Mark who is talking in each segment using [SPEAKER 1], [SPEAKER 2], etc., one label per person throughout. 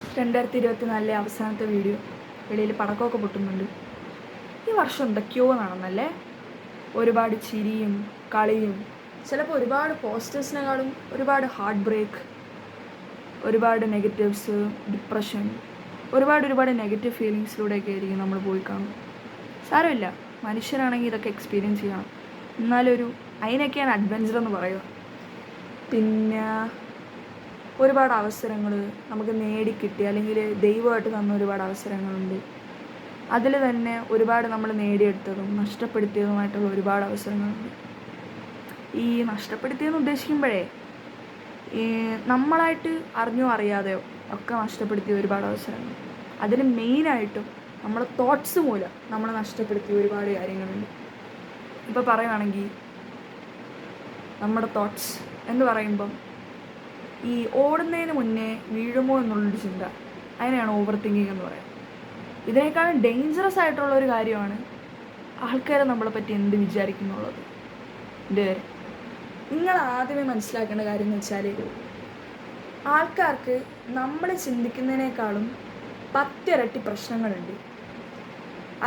[SPEAKER 1] 2024 അവസാനത്തെ വീഡിയോ. വെളിയിൽ പടക്കമൊക്കെ പൊട്ടുന്നുണ്ട്. ഈ വർഷം എന്തൊക്കെയോ നടന്നല്ലേ. ഒരുപാട് ചിരിയും കളിയും, ചിലപ്പോൾ ഒരുപാട് പോസിറ്റീവ്സിനെക്കാളും ഒരുപാട് ഹാർട്ട് ബ്രേക്ക്, ഒരുപാട് നെഗറ്റീവ്സ്, ഡിപ്രഷൻ, ഒരുപാട് നെഗറ്റീവ് ഫീലിങ്സിലൂടെയൊക്കെ ആയിരിക്കും നമ്മൾ പോയി കാണും. സാരമില്ല, മനുഷ്യരാണെങ്കിൽ ഇതൊക്കെ എക്സ്പീരിയൻസ് ചെയ്യണം. എന്നാലൊരു അതിനൊക്കെയാണ് അഡ്വഞ്ചർ എന്ന് പറയുക. പിന്നെ ഒരുപാട് അവസരങ്ങൾ നമുക്ക് നേടിക്കിട്ടി, അല്ലെങ്കിൽ ദൈവമായിട്ട് തന്ന ഒരുപാട് അവസരങ്ങളുണ്ട്. അതിൽ തന്നെ ഒരുപാട് നമ്മൾ നേടിയെടുത്തതും നഷ്ടപ്പെടുത്തിയതുമായിട്ടുള്ള ഒരുപാട് അവസരങ്ങളുണ്ട്. ഈ നഷ്ടപ്പെടുത്തിയെന്ന് ഉദ്ദേശിക്കുമ്പോഴേ ഈ നമ്മളായിട്ട് അറിഞ്ഞോ അറിയാതെയോ ഒക്കെ നഷ്ടപ്പെടുത്തിയ ഒരുപാട് അവസരങ്ങൾ. അതിൽ മെയിനായിട്ടും നമ്മുടെ തോട്ട്സ് മൂലം നമ്മൾ നഷ്ടപ്പെടുത്തിയ ഒരുപാട് കാര്യങ്ങളുണ്ട്. ഇപ്പോൾ പറയുകയാണെങ്കിൽ നമ്മുടെ തോട്ട്സ് എന്ന് പറയുമ്പം ഈ ഓടുന്നതിന് മുന്നേ വീഴുമോ എന്നുള്ളൊരു ചിന്ത, അതിനെയാണ് ഓവർ തിങ്കിങ് എന്ന് പറയുന്നത്. ഇതിനേക്കാളും ഡേഞ്ചറസ് ആയിട്ടുള്ള ഒരു കാര്യമാണ് ആൾക്കാരെ നമ്മളെ പറ്റി എന്ത് വിചാരിക്കുന്നുള്ളത്. നിങ്ങൾ ആദ്യമേ മനസ്സിലാക്കേണ്ട കാര്യം എന്ന് വെച്ചാൽ, ആൾക്കാർക്ക് നമ്മൾ ചിന്തിക്കുന്നതിനേക്കാളും 10 ഇരട്ടി പ്രശ്നങ്ങളുണ്ട്.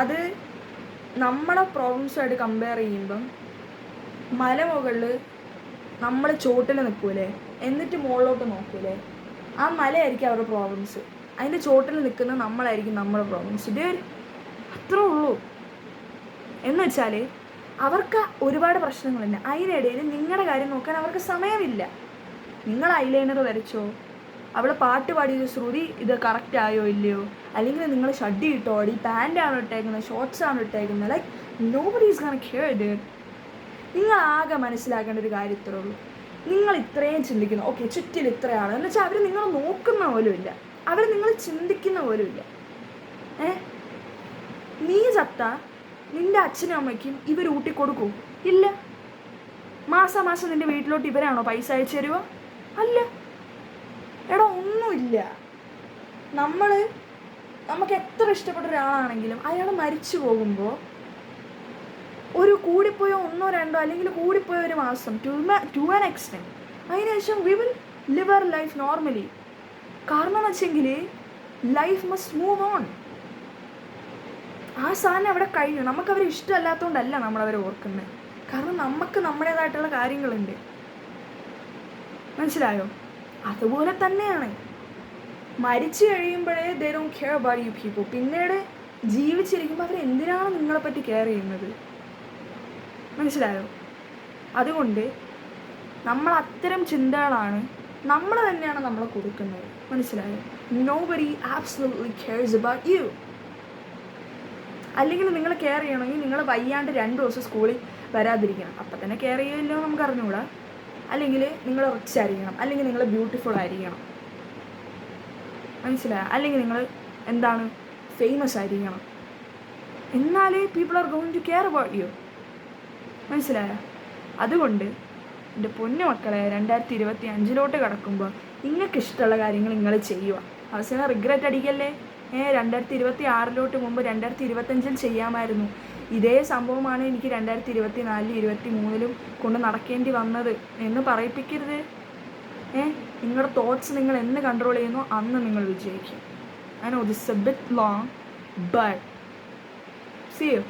[SPEAKER 1] അത് നമ്മുടെ പ്രോബ്ലംസുമായിട്ട് കമ്പയർ ചെയ്യുമ്പം മലമുകളിൽ നമ്മൾ ചോട്ടിൽ നിൽക്കൂലേ, എന്നിട്ട് മുകളിലോട്ട് നോക്കൂലേ, ആ മലയായിരിക്കും അവരുടെ പ്രോബ്ലംസ്. അതിൻ്റെ ചോട്ടിൽ നിൽക്കുന്ന നമ്മളായിരിക്കും നമ്മുടെ പ്രോബ്ലംസ്. അത്രേ ഉള്ളൂ. എന്ന് വെച്ചാൽ അവർക്ക് ഒരുപാട് പ്രശ്നങ്ങളുണ്ട്. അതിനിടയിൽ നിങ്ങളുടെ കാര്യം നോക്കാൻ അവർക്ക് സമയമില്ല. നിങ്ങൾ ഐലൈനർ വരച്ചോ, അവിടെ പാട്ട് പാടിയ ശ്രുതി ഇത് കറക്റ്റ് ആയോ ഇല്ലയോ, അല്ലെങ്കിൽ നിങ്ങൾ ഷഡ്ഡി ഇട്ടോ, ഈ പാൻറ്റാണോ ഇട്ടേക്കുന്നത്, ഷോർട്സ് ആണോ ഇട്ടേക്കുന്നത്, like nobody is gonna care dude. നിങ്ങൾ ആകെ മനസ്സിലാക്കേണ്ട ഒരു കാര്യം ഇത്രേ ഉള്ളൂ. നിങ്ങൾ ഇത്രയും ചിന്തിക്കുന്നു, ഓക്കെ ചുറ്റിൽ ഇത്രയാണ് എന്ന് വെച്ചാൽ അവർ നിങ്ങൾ നോക്കുന്ന പോലും ഇല്ല, അവർ നിങ്ങൾ ചിന്തിക്കുന്ന പോലും ഇല്ല. നീ ചത്ത നിൻ്റെ അച്ഛനും അമ്മയ്ക്കും ഇവർ ഊട്ടിക്കൊടുക്കൂ? ഇല്ല. മാസം നിൻ്റെ വീട്ടിലോട്ട് ഇവരാണോ പൈസ അയച്ചു തരുക? അല്ല. എടാ, ഒന്നുമില്ല. നമുക്ക് എത്ര ഇഷ്ടപ്പെട്ട ഒരാളാണെങ്കിലും അയാൾ മരിച്ചു പോകുമ്പോൾ ഒരു കൂടിപ്പോയോ 1 or 2 അല്ലെങ്കിൽ കൂടിപ്പോയ ഒരു മാസം, ടു ആൻ എക്സ്റ്റെൻറ്റ്, അതിനുശേഷം we will live our life normally. കാരണം എന്ന് വെച്ചെങ്കിൽ ലൈഫ് മസ്റ്റ് മൂവ് ഓൺ. ആ സാധനം അവിടെ കഴിഞ്ഞു. നമുക്കവരെ ഇഷ്ടമല്ലാത്തതുകൊണ്ടല്ല നമ്മളവരെ ഓർക്കുന്നത്, കാരണം നമുക്ക് നമ്മുടേതായിട്ടുള്ള കാര്യങ്ങളുണ്ട്. മനസ്സിലായോ? അതുപോലെ തന്നെയാണ് മരിച്ചു കഴിയുമ്പോഴേ they don't care about you people. പിന്നീട് ജീവിച്ചിരിക്കുമ്പോൾ അവർ എന്തിനാണ് നിങ്ങളെപ്പറ്റി കെയർ ചെയ്യുന്നത്? മനസ്സിലായോ? അതുകൊണ്ട് നമ്മൾ അത്തരം ചിന്തകളാണ് നമ്മൾ തന്നെയാണ് നമ്മളെ കൊടുക്കുന്നത്. മനസ്സിലായോ? Nobody absolutely CARES about you. അല്ലെങ്കിൽ നിങ്ങൾ കെയർ ചെയ്യണമെങ്കിൽ നിങ്ങൾ വയ്യാണ്ട് 2 ദിവസം സ്കൂളിൽ വരാതിരിക്കണം. അപ്പം തന്നെ കെയർ ചെയ്യുമല്ലോ നമുക്ക് അറിഞ്ഞുകൂടാ. അല്ലെങ്കിൽ നിങ്ങൾ റിച്ച് ആയിരിക്കണം, അല്ലെങ്കിൽ നിങ്ങൾ ബ്യൂട്ടിഫുൾ ആയിരിക്കണം. മനസ്സിലായോ? അല്ലെങ്കിൽ നിങ്ങൾ എന്താണ് ഫേമസ് ആയിരിക്കണം. എന്നാലേ people are going to care about you. മനസ്സിലായോ? അതുകൊണ്ട് എൻ്റെ പൊന്നു മക്കളെ, 2025 കിടക്കുമ്പോൾ നിങ്ങൾക്ക് ഇഷ്ടമുള്ള കാര്യങ്ങൾ നിങ്ങൾ ചെയ്യുക. അവസാനം റിഗ്രറ്റ് അടിക്കല്ലേ. 2026 മുമ്പ് 2025 ചെയ്യാമായിരുന്നു. ഇതേ സംഭവമാണ് എനിക്ക് 2024, 2023 കൊണ്ട് നടക്കേണ്ടി വന്നത് എന്ന് പറയിപ്പിക്കരുത്. നിങ്ങളുടെ തോട്ട്സ് നിങ്ങൾ എന്ന് കൺട്രോൾ ചെയ്യുന്നോ അന്ന് നിങ്ങൾ വിജയിക്കും. I know this is a bit long, but see you.